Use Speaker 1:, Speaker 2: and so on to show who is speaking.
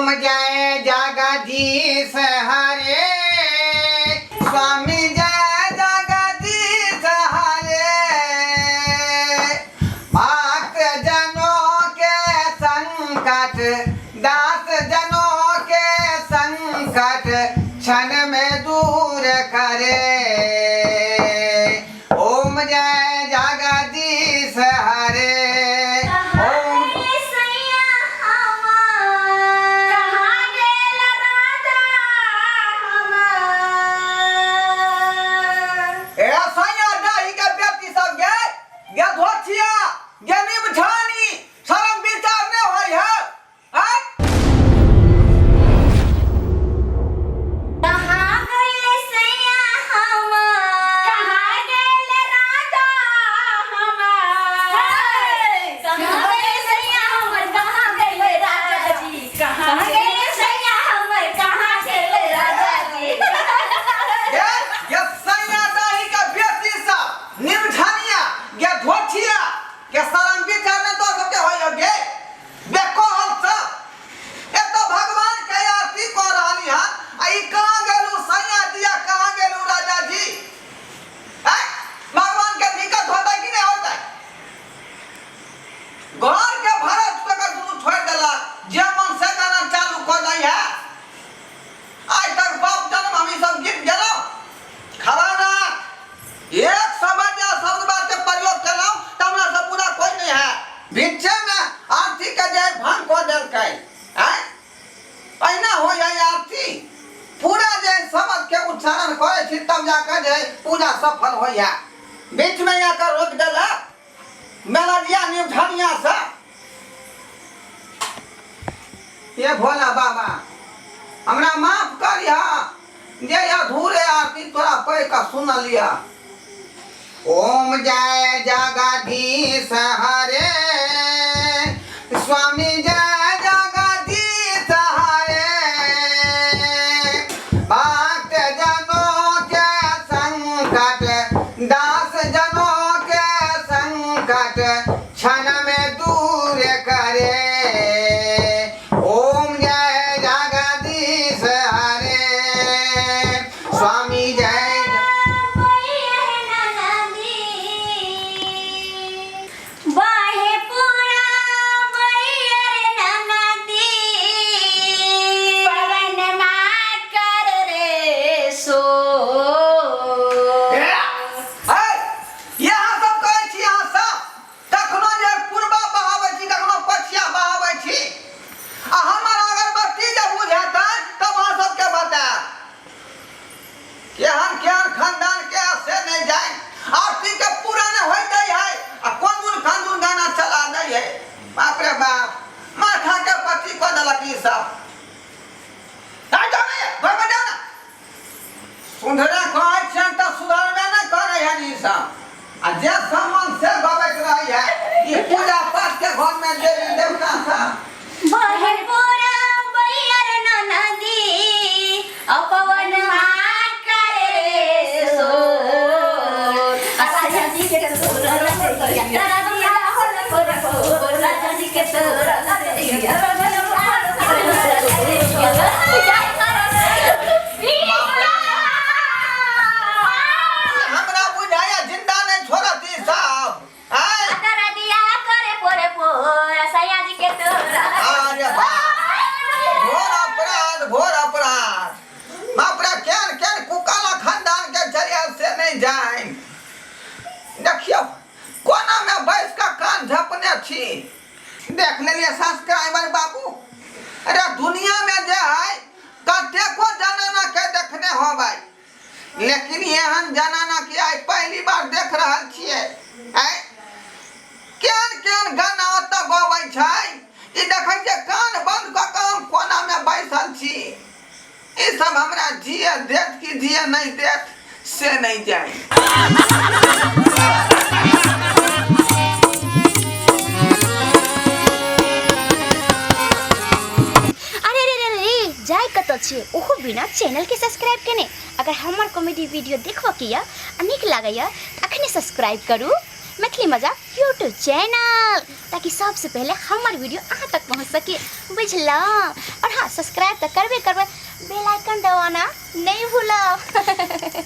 Speaker 1: ओम जय जगदीश हरे स्वामी जय जगदीश हरे भक्त जनों के संकट दास जनों के संकट क्षण में दूर करे ओम जय जगदीश हरे पूजा सफल हो या बीच में आकर रोक देला मेलडिया निमझनिया से ये भोला बाबा हमरा माफ करिया जे अधूरे आरती तोरा पढ़ का सुन लिया ओम जय जगदीश हरे स्वामी जय जगदीश हरे भक्त जनों के संकट दास जनों के संकट क्षण में दूर करे ओम जय जगदीश हरे स्वामी जय सुधरे कहै छन त सुधरबे न करे है ई सब आ जे सम्मान से गबैत रही है ये पूजा पाठ के घर में देवी देवता सब
Speaker 2: बहे पूरा बैर नदी अपवन मात करे रे सो राजा जी के तोरा तारा दिया हो राजा जी के तोरा
Speaker 1: देखियो कोना में बैठ का कान झपने छी देख लेलिए सब्सक्राइबर बाबू अरे दुनिया में जे है कते को जनाना के देखने हो भाई लेकिन एहन जनाना की आई पहली बार देख रहल छिए केन केन गाना ओत गबै छै ई देखै छै कान बंद क के हम कोना में बैठल छी ई सब हमरा जिए देत की जिए नहीं देत से नहीं जाए
Speaker 2: जाय कत छे ओहो बिना चैनल के सब्सक्राइब केने अगर हमर कॉमेडी वीडियो देखबो किया आ नीक लागैया अखने सब्सक्राइब करू
Speaker 3: मैथिली मजाक यूट्यूब चैनल, ताकि सबसे पहले हमार वीडियो अहाँ तक पहुँच सके, बुझल। और हाँ, सब्सक्राइब तो करबे करबे, बेल आइकन दबाना नहीं